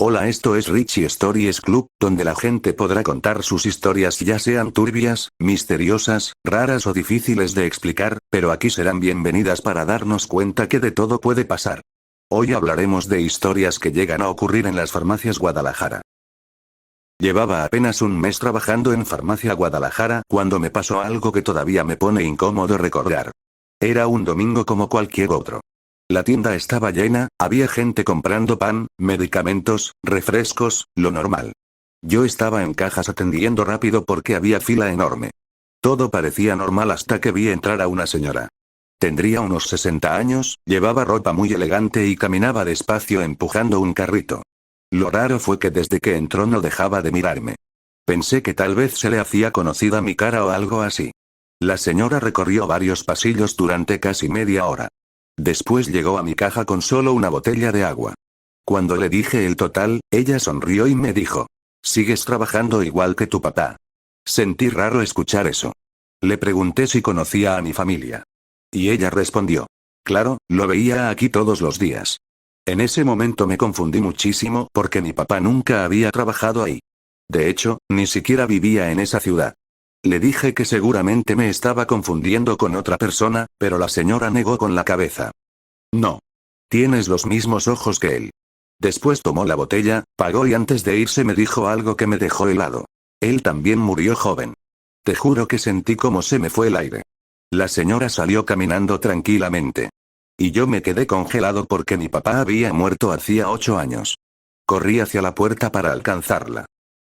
Hola, esto es Richie Stories Club, donde la gente podrá contar sus historias ya sean turbias, misteriosas, raras o difíciles de explicar, pero aquí serán bienvenidas para darnos cuenta que de todo puede pasar. Hoy hablaremos de historias que llegan a ocurrir en las farmacias Guadalajara. Llevaba apenas un mes trabajando en Farmacia Guadalajara cuando me pasó algo que todavía me pone incómodo recordar. Era un domingo como cualquier otro. La tienda estaba llena, había gente comprando pan, medicamentos, refrescos, lo normal. Yo estaba en cajas atendiendo rápido porque había fila enorme. Todo parecía normal hasta que vi entrar a una señora. Tendría unos 60 años, llevaba ropa muy elegante y caminaba despacio empujando un carrito. Lo raro fue que desde que entró no dejaba de mirarme. Pensé que tal vez se le hacía conocida mi cara o algo así. La señora recorrió varios pasillos durante casi media hora. Después llegó a mi caja con solo una botella de agua. Cuando le dije el total, ella sonrió y me dijo: «¿Sigues trabajando igual que tu papá?». Sentí raro escuchar eso. Le pregunté si conocía a mi familia. Y ella respondió: «Claro, lo veía aquí todos los días». En ese momento me confundí muchísimo porque mi papá nunca había trabajado ahí. De hecho, ni siquiera vivía en esa ciudad. Le dije que seguramente me estaba confundiendo con otra persona, pero la señora negó con la cabeza. «No. Tienes los mismos ojos que él». Después tomó la botella, pagó y antes de irse me dijo algo que me dejó helado. Él también murió joven. Te juro que sentí como se me fue el aire. La señora salió caminando tranquilamente. Y yo me quedé congelado porque mi papá había muerto hacía 8 años. Corrí hacia la puerta para alcanzarla.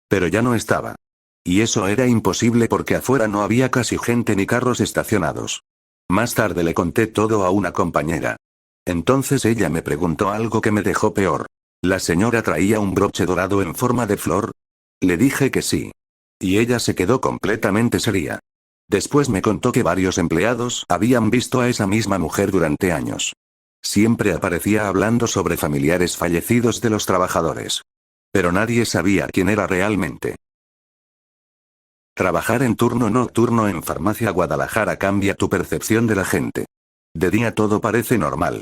Pero ya no estaba. Y eso era imposible porque afuera no había casi gente ni carros estacionados. Más tarde le conté todo a una compañera. Entonces ella me preguntó algo que me dejó peor. ¿La señora traía un broche dorado en forma de flor? Le dije que sí. Y ella se quedó completamente seria. Después me contó que varios empleados habían visto a esa misma mujer durante años. Siempre aparecía hablando sobre familiares fallecidos de los trabajadores. Pero nadie sabía quién era realmente. Trabajar en turno nocturno en Farmacia Guadalajara cambia tu percepción de la gente. De día todo parece normal.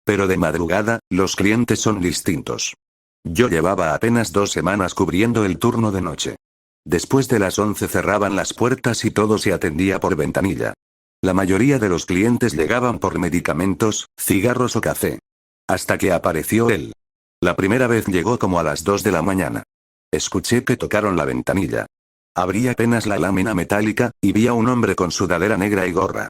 Pero de madrugada, los clientes son distintos. Yo llevaba apenas 2 semanas cubriendo el turno de noche. Después de las 11 cerraban las puertas y todo se atendía por ventanilla. La mayoría de los clientes llegaban por medicamentos, cigarros o café. Hasta que apareció él. La primera vez llegó como a las 2 de la mañana. Escuché que tocaron la ventanilla. Abrí apenas la lámina metálica, y vi a un hombre con sudadera negra y gorra.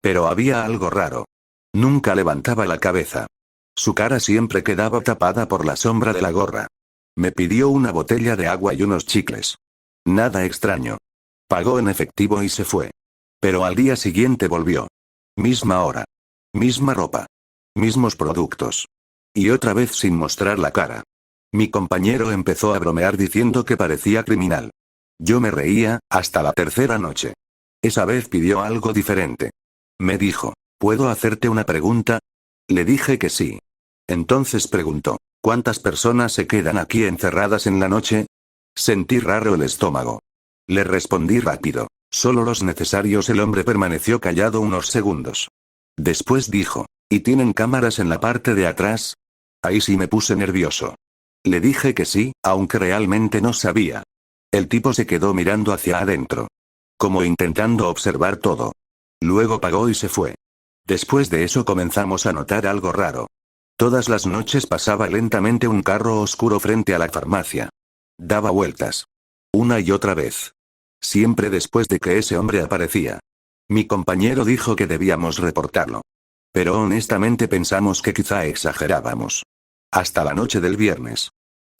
Pero había algo raro. Nunca levantaba la cabeza. Su cara siempre quedaba tapada por la sombra de la gorra. Me pidió una botella de agua y unos chicles. Nada extraño. Pagó en efectivo y se fue. Pero al día siguiente volvió. Misma hora. Misma ropa. Mismos productos. Y otra vez sin mostrar la cara. Mi compañero empezó a bromear diciendo que parecía criminal. Yo me reía, hasta la tercera noche. Esa vez pidió algo diferente. Me dijo: ¿puedo hacerte una pregunta? Le dije que sí. Entonces preguntó: ¿cuántas personas se quedan aquí encerradas en la noche? Sentí raro el estómago. Le respondí rápido: solo los necesarios. El hombre permaneció callado unos segundos. Después dijo: ¿y tienen cámaras en la parte de atrás? Ahí sí me puse nervioso. Le dije que sí, aunque realmente no sabía. El tipo se quedó mirando hacia adentro. Como intentando observar todo. Luego pagó y se fue. Después de eso comenzamos a notar algo raro. Todas las noches pasaba lentamente un carro oscuro frente a la farmacia. Daba vueltas. Una y otra vez. Siempre después de que ese hombre aparecía. Mi compañero dijo que debíamos reportarlo. Pero honestamente pensamos que quizá exagerábamos. Hasta la noche del viernes.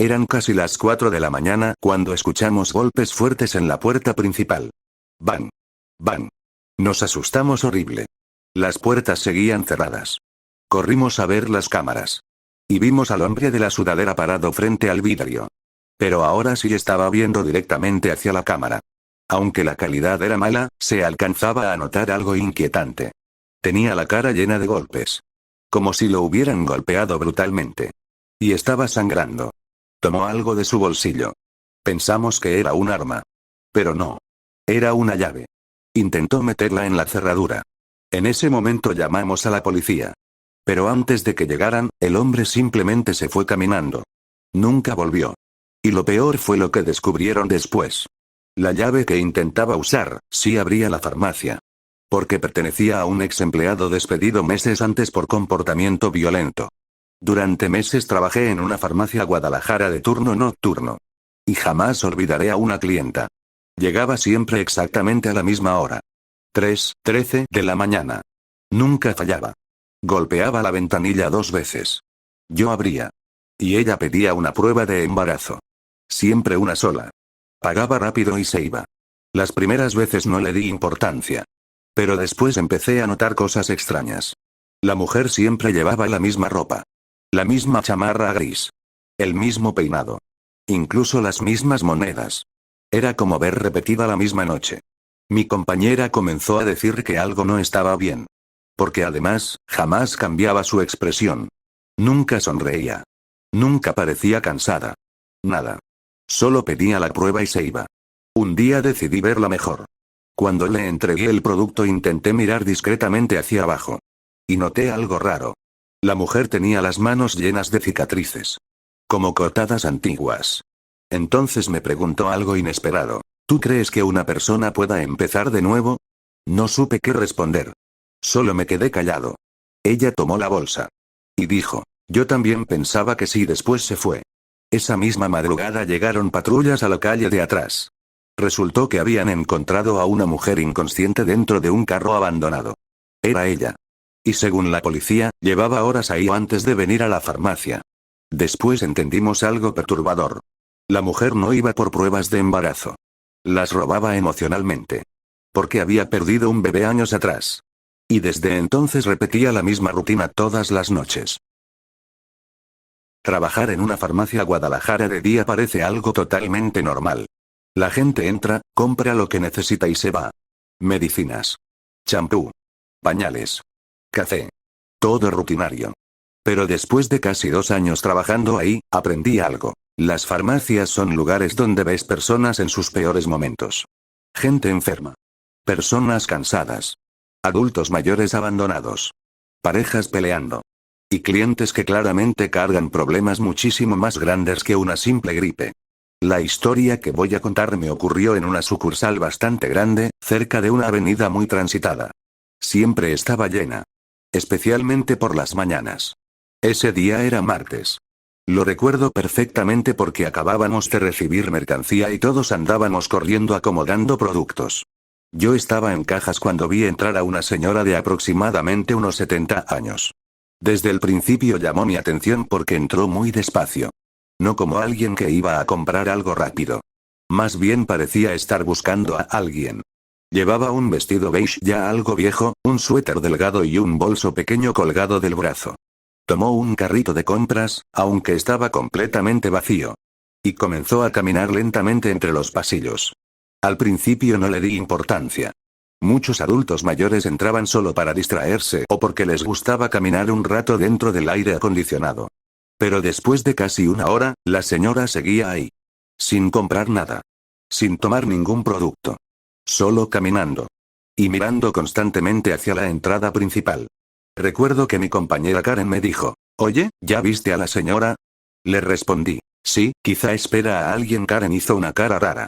Eran casi las 4 de la mañana cuando escuchamos golpes fuertes en la puerta principal. ¡Bang! ¡Bang! Nos asustamos horrible. Las puertas seguían cerradas. Corrimos a ver las cámaras. Y vimos al hombre de la sudadera parado frente al vidrio. Pero ahora sí estaba viendo directamente hacia la cámara. Aunque la calidad era mala, se alcanzaba a notar algo inquietante. Tenía la cara llena de golpes. Como si lo hubieran golpeado brutalmente. Y estaba sangrando. Tomó algo de su bolsillo. Pensamos que era un arma. Pero no. Era una llave. Intentó meterla en la cerradura. En ese momento llamamos a la policía. Pero antes de que llegaran, el hombre simplemente se fue caminando. Nunca volvió. Y lo peor fue lo que descubrieron después. La llave que intentaba usar, sí abría la farmacia. Porque pertenecía a un ex empleado despedido meses antes por comportamiento violento. Durante meses trabajé en una farmacia Guadalajara de turno nocturno. Y jamás olvidaré a una clienta. Llegaba siempre exactamente a la misma hora. 3:13 de la mañana. Nunca fallaba. Golpeaba la ventanilla 2 veces. Yo abría. Y ella pedía una prueba de embarazo. Siempre una sola. Pagaba rápido y se iba. Las primeras veces no le di importancia. Pero después empecé a notar cosas extrañas. La mujer siempre llevaba la misma ropa. La misma chamarra gris. El mismo peinado. Incluso las mismas monedas. Era como ver repetida la misma noche. Mi compañera comenzó a decir que algo no estaba bien. Porque además, jamás cambiaba su expresión. Nunca sonreía. Nunca parecía cansada. Nada. Solo pedía la prueba y se iba. Un día decidí verla mejor. Cuando le entregué el producto intenté mirar discretamente hacia abajo. Y noté algo raro. La mujer tenía las manos llenas de cicatrices. Como cortadas antiguas. Entonces me preguntó algo inesperado. ¿Tú crees que una persona pueda empezar de nuevo? No supe qué responder. Solo me quedé callado. Ella tomó la bolsa. Y dijo, yo también pensaba que sí, después se fue. Esa misma madrugada llegaron patrullas a la calle de atrás. Resultó que habían encontrado a una mujer inconsciente dentro de un carro abandonado. Era ella. Y según la policía, llevaba horas ahí antes de venir a la farmacia. Después entendimos algo perturbador. La mujer no iba por pruebas de embarazo. Las robaba emocionalmente. Porque había perdido un bebé años atrás. Y desde entonces repetía la misma rutina todas las noches. Trabajar en una farmacia Guadalajara de día parece algo totalmente normal. La gente entra, compra lo que necesita y se va. Medicinas. Champú. Pañales. Café. Todo rutinario. Pero después de casi 2 años trabajando ahí, aprendí algo. Las farmacias son lugares donde ves personas en sus peores momentos. Gente enferma. Personas cansadas. Adultos mayores abandonados. Parejas peleando. Y clientes que claramente cargan problemas muchísimo más grandes que una simple gripe. La historia que voy a contar me ocurrió en una sucursal bastante grande, cerca de una avenida muy transitada. Siempre estaba llena. Especialmente por las mañanas. Ese día era martes. Lo recuerdo perfectamente porque acabábamos de recibir mercancía y todos andábamos corriendo acomodando productos. Yo estaba en cajas cuando vi entrar a una señora de aproximadamente unos 70 años. Desde el principio llamó mi atención porque entró muy despacio. No como alguien que iba a comprar algo rápido. Más bien parecía estar buscando a alguien. Llevaba un vestido beige ya algo viejo, un suéter delgado y un bolso pequeño colgado del brazo. Tomó un carrito de compras, aunque estaba completamente vacío. Y comenzó a caminar lentamente entre los pasillos. Al principio no le di importancia. Muchos adultos mayores entraban solo para distraerse o porque les gustaba caminar un rato dentro del aire acondicionado. Pero después de casi 1 hora, la señora seguía ahí. Sin comprar nada. Sin tomar ningún producto. Solo caminando. Y mirando constantemente hacia la entrada principal. Recuerdo que mi compañera Karen me dijo, «Oye, ¿ya viste a la señora?» Le respondí, «Sí, quizá espera a alguien». Karen hizo una cara rara.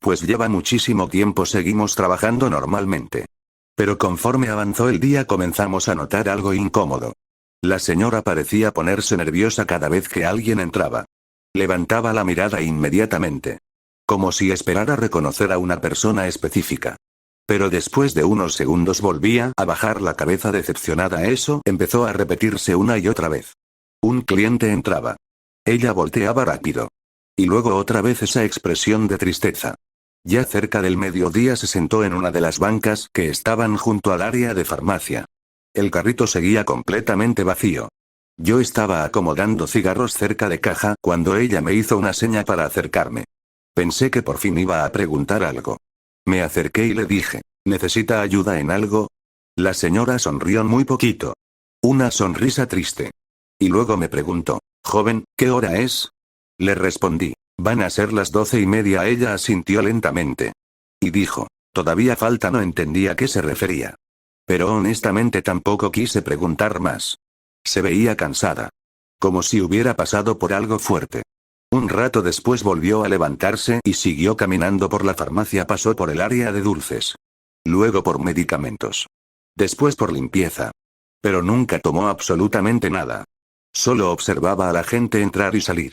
Pues lleva muchísimo tiempo, seguimos trabajando normalmente. Pero conforme avanzó el día comenzamos a notar algo incómodo. La señora parecía ponerse nerviosa cada vez que alguien entraba. Levantaba la mirada inmediatamente. Como si esperara reconocer a una persona específica. Pero después de unos segundos volvía a bajar la cabeza decepcionada. Eso empezó a repetirse una y otra vez. Un cliente entraba. Ella volteaba rápido. Y luego otra vez esa expresión de tristeza. Ya cerca del mediodía se sentó en una de las bancas que estaban junto al área de farmacia. El carrito seguía completamente vacío. Yo estaba acomodando cigarros cerca de caja cuando ella me hizo una seña para acercarme. Pensé que por fin iba a preguntar algo. Me acerqué y le dije, ¿necesita ayuda en algo? La señora sonrió muy poquito. Una sonrisa triste. Y luego me preguntó, «Joven, ¿qué hora es?» Le respondí, «Van a ser las 12:30». Ella asintió lentamente. Y dijo, «Todavía falta». No entendía a qué se refería. Pero honestamente tampoco quise preguntar más. Se veía cansada. Como si hubiera pasado por algo fuerte. Un rato después volvió a levantarse y siguió caminando por la farmacia. Pasó por el área de dulces. Luego por medicamentos. Después por limpieza. Pero nunca tomó absolutamente nada. Solo observaba a la gente entrar y salir.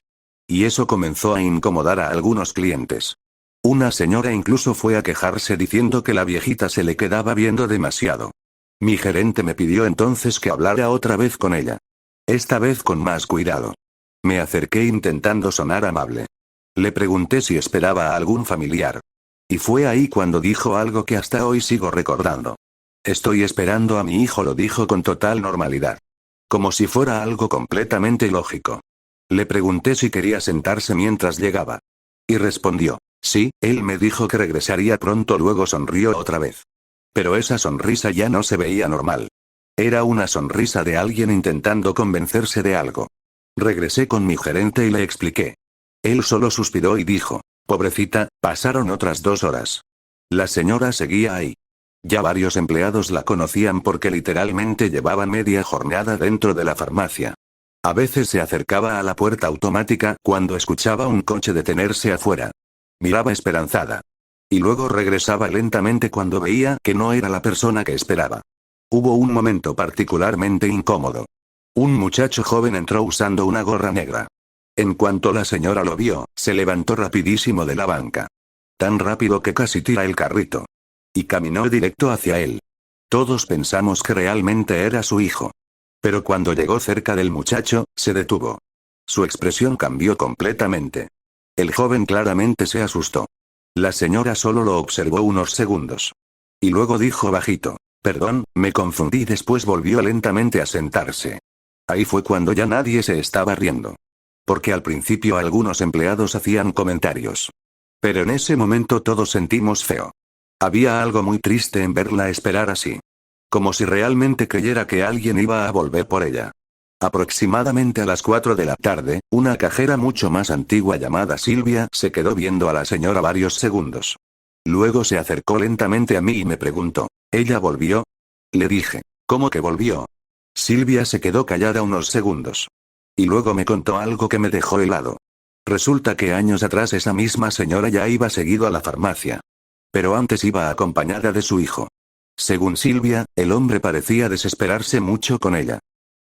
Y eso comenzó a incomodar a algunos clientes. Una señora incluso fue a quejarse diciendo que la viejita se le quedaba viendo demasiado. Mi gerente me pidió entonces que hablara otra vez con ella. Esta vez con más cuidado. Me acerqué intentando sonar amable. Le pregunté si esperaba a algún familiar. Y fue ahí cuando dijo algo que hasta hoy sigo recordando. Estoy esperando a mi hijo, lo dijo con total normalidad. Como si fuera algo completamente lógico. Le pregunté si quería sentarse mientras llegaba. Y respondió, sí, él me dijo que regresaría pronto. Luego sonrió otra vez. Pero esa sonrisa ya no se veía normal. Era una sonrisa de alguien intentando convencerse de algo. Regresé con mi gerente y le expliqué. Él solo suspiró y dijo, pobrecita, pasaron otras 2 horas. La señora seguía ahí. Ya varios empleados la conocían porque literalmente llevaban media jornada dentro de la farmacia. A veces se acercaba a la puerta automática cuando escuchaba un coche detenerse afuera. Miraba esperanzada. Y luego regresaba lentamente cuando veía que no era la persona que esperaba. Hubo un momento particularmente incómodo. Un muchacho joven entró usando una gorra negra. En cuanto la señora lo vio, se levantó rapidísimo de la banca. Tan rápido que casi tira el carrito. Y caminó directo hacia él. Todos pensamos que realmente era su hijo. Pero cuando llegó cerca del muchacho, se detuvo. Su expresión cambió completamente. El joven claramente se asustó. La señora solo lo observó unos segundos. Y luego dijo bajito, perdón, me confundí. Después volvió lentamente a sentarse. Ahí fue cuando ya nadie se estaba riendo. Porque al principio algunos empleados hacían comentarios. Pero en ese momento todos sentimos feo. Había algo muy triste en verla esperar así. Como si realmente creyera que alguien iba a volver por ella. Aproximadamente a las 4 de la tarde, una cajera mucho más antigua llamada Silvia se quedó viendo a la señora varios segundos. Luego se acercó lentamente a mí y me preguntó, ¿ella volvió? Le dije, ¿cómo que volvió? Silvia se quedó callada unos segundos. Y luego me contó algo que me dejó helado. Resulta que años atrás esa misma señora ya iba seguido a la farmacia. Pero antes iba acompañada de su hijo. Según Silvia, el hombre parecía desesperarse mucho con ella.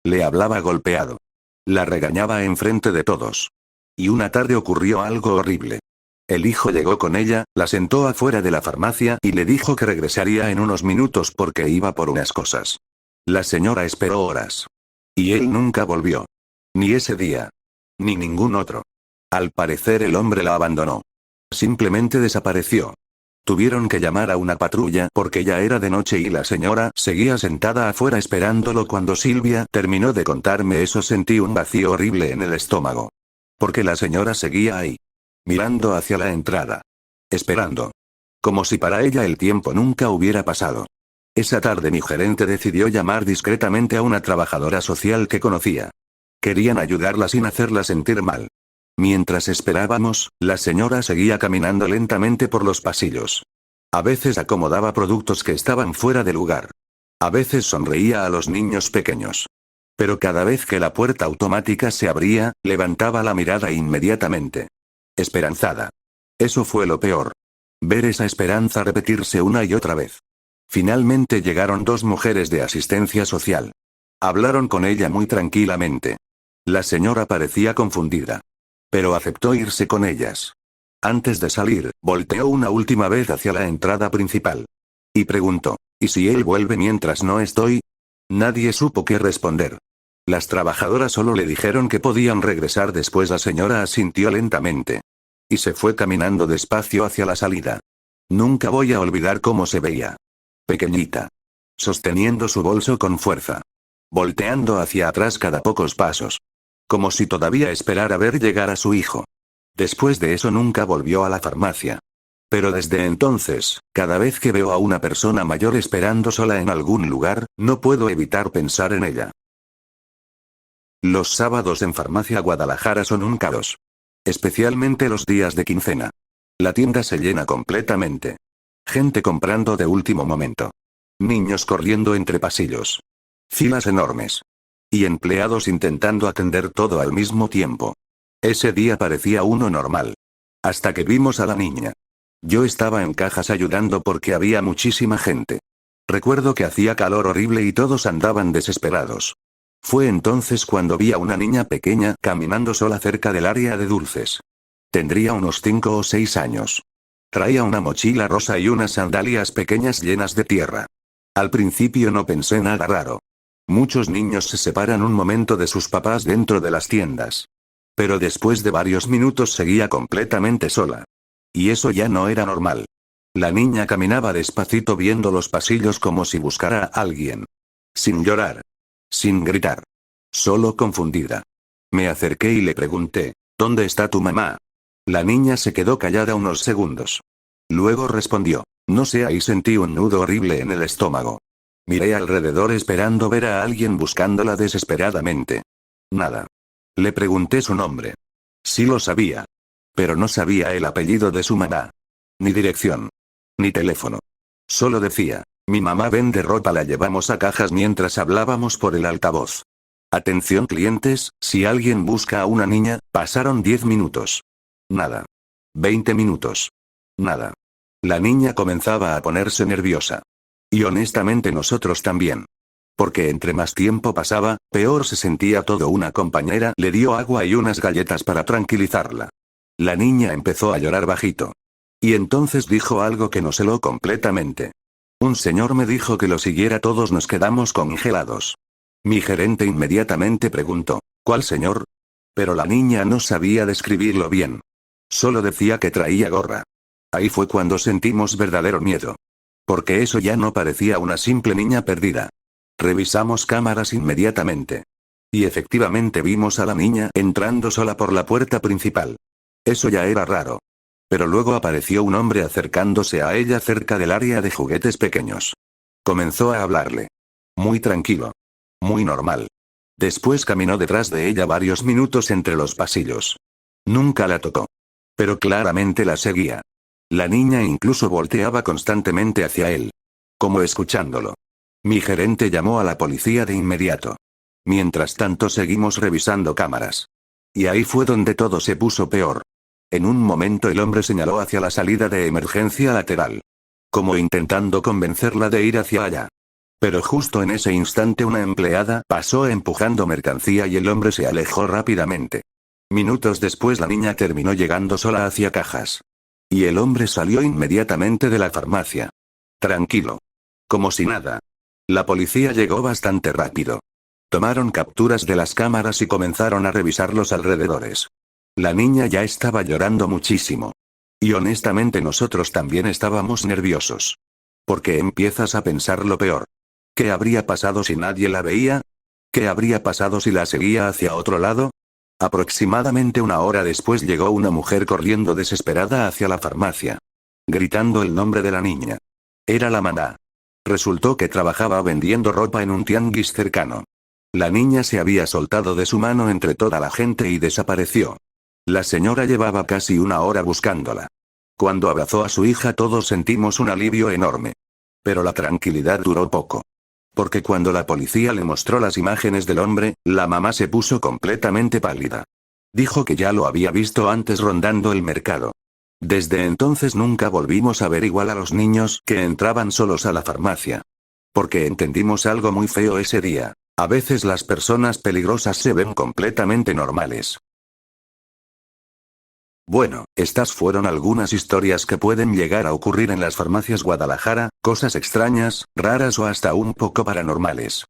Le hablaba golpeado. La regañaba enfrente de todos. Y una tarde ocurrió algo horrible. El hijo llegó con ella, la sentó afuera de la farmacia y le dijo que regresaría en unos minutos porque iba por unas cosas. La señora esperó horas. Y él nunca volvió. Ni ese día. Ni ningún otro. Al parecer el hombre la abandonó. Simplemente desapareció. Tuvieron que llamar a una patrulla porque ya era de noche y la señora seguía sentada afuera esperándolo. Cuando Silvia terminó de contarme eso sentí un vacío horrible en el estómago. Porque la señora seguía ahí. Mirando hacia la entrada. Esperando. Como si para ella el tiempo nunca hubiera pasado. Esa tarde mi gerente decidió llamar discretamente a una trabajadora social que conocía. Querían ayudarla sin hacerla sentir mal. Mientras esperábamos, la señora seguía caminando lentamente por los pasillos. A veces acomodaba productos que estaban fuera de lugar. A veces sonreía a los niños pequeños. Pero cada vez que la puerta automática se abría, levantaba la mirada inmediatamente. Esperanzada. Eso fue lo peor. Ver esa esperanza repetirse una y otra vez. Finalmente llegaron 2 mujeres de asistencia social. Hablaron con ella muy tranquilamente. La señora parecía confundida. Pero aceptó irse con ellas. Antes de salir, volteó una última vez hacia la entrada principal. Y preguntó, ¿y si él vuelve mientras no estoy? Nadie supo qué responder. Las trabajadoras solo le dijeron que podían regresar después. La señora asintió lentamente. Y se fue caminando despacio hacia la salida. Nunca voy a olvidar cómo se veía. Pequeñita. Sosteniendo su bolso con fuerza. Volteando hacia atrás cada pocos pasos. Como si todavía esperara ver llegar a su hijo. Después de eso nunca volvió a la farmacia. Pero desde entonces, cada vez que veo a una persona mayor esperando sola en algún lugar, no puedo evitar pensar en ella. Los sábados en Farmacia Guadalajara son un caos. Especialmente los días de quincena. La tienda se llena completamente. Gente comprando de último momento. Niños corriendo entre pasillos. Filas enormes. Y empleados intentando atender todo al mismo tiempo. Ese día parecía uno normal. Hasta que vimos a la niña. Yo estaba en cajas ayudando porque había muchísima gente. Recuerdo que hacía calor horrible y todos andaban desesperados. Fue entonces cuando vi a una niña pequeña caminando sola cerca del área de dulces. Tendría unos 5 o 6 años. Traía una mochila rosa y unas sandalias pequeñas llenas de tierra. Al principio no pensé nada raro. Muchos niños se separan un momento de sus papás dentro de las tiendas. Pero después de varios minutos seguía completamente sola. Y eso ya no era normal. La niña caminaba despacito viendo los pasillos como si buscara a alguien. Sin llorar. Sin gritar. Solo confundida. Me acerqué y le pregunté, ¿dónde está tu mamá? La niña se quedó callada unos segundos. Luego respondió, no sé, y sentí un nudo horrible en el estómago. Miré alrededor esperando ver a alguien buscándola desesperadamente. Nada. Le pregunté su nombre. Sí lo sabía. Pero no sabía el apellido de su mamá. Ni dirección. Ni teléfono. Solo decía, mi mamá vende ropa, la llevamos a cajas mientras hablábamos por el altavoz. Atención clientes, si alguien busca a una niña. Pasaron 10 minutos. Nada. 20 minutos. Nada. La niña comenzaba a ponerse nerviosa. Y honestamente nosotros también. Porque entre más tiempo pasaba, peor se sentía todo. Una compañera le dio agua y unas galletas para tranquilizarla. La niña empezó a llorar bajito. Y entonces dijo algo que nos heló completamente. Un señor me dijo que lo siguiera, todos nos quedamos congelados. Mi gerente inmediatamente preguntó, ¿cuál señor? Pero la niña no sabía describirlo bien. Solo decía que traía gorra. Ahí fue cuando sentimos verdadero miedo. Porque eso ya no parecía una simple niña perdida. Revisamos cámaras inmediatamente. Y efectivamente vimos a la niña entrando sola por la puerta principal. Eso ya era raro. Pero luego apareció un hombre acercándose a ella cerca del área de juguetes pequeños. Comenzó a hablarle. Muy tranquilo. Muy normal. Después caminó detrás de ella varios minutos entre los pasillos. Nunca la tocó. Pero claramente la seguía. La niña incluso volteaba constantemente hacia él. Como escuchándolo. Mi gerente llamó a la policía de inmediato. Mientras tanto seguimos revisando cámaras. Y ahí fue donde todo se puso peor. En un momento el hombre señaló hacia la salida de emergencia lateral. Como intentando convencerla de ir hacia allá. Pero justo en ese instante una empleada pasó empujando mercancía y el hombre se alejó rápidamente. Minutos después la niña terminó llegando sola hacia cajas. Y el hombre salió inmediatamente de la farmacia. Tranquilo. Como si nada. La policía llegó bastante rápido. Tomaron capturas de las cámaras y comenzaron a revisar los alrededores. La niña ya estaba llorando muchísimo. Y honestamente nosotros también estábamos nerviosos. Porque empiezas a pensar lo peor. ¿Qué habría pasado si nadie la veía? ¿Qué habría pasado si la seguía hacia otro lado? Aproximadamente una hora después llegó una mujer corriendo desesperada hacia la farmacia. Gritando el nombre de la niña. Era la mamá. Resultó que trabajaba vendiendo ropa en un tianguis cercano. La niña se había soltado de su mano entre toda la gente y desapareció. La señora llevaba casi una hora buscándola. Cuando abrazó a su hija todos sentimos un alivio enorme. Pero la tranquilidad duró poco. Porque cuando la policía le mostró las imágenes del hombre, la mamá se puso completamente pálida. Dijo que ya lo había visto antes rondando el mercado. Desde entonces nunca volvimos a ver igual a los niños que entraban solos a la farmacia. Porque entendimos algo muy feo ese día. A veces las personas peligrosas se ven completamente normales. Bueno, estas fueron algunas historias que pueden llegar a ocurrir en las farmacias Guadalajara, cosas extrañas, raras o hasta un poco paranormales.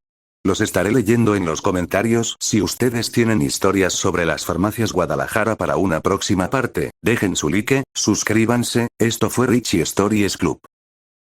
Los estaré leyendo en los comentarios. Si ustedes tienen historias sobre las farmacias Guadalajara para una próxima parte, dejen su like, suscríbanse. Esto fue Richie Stories Club.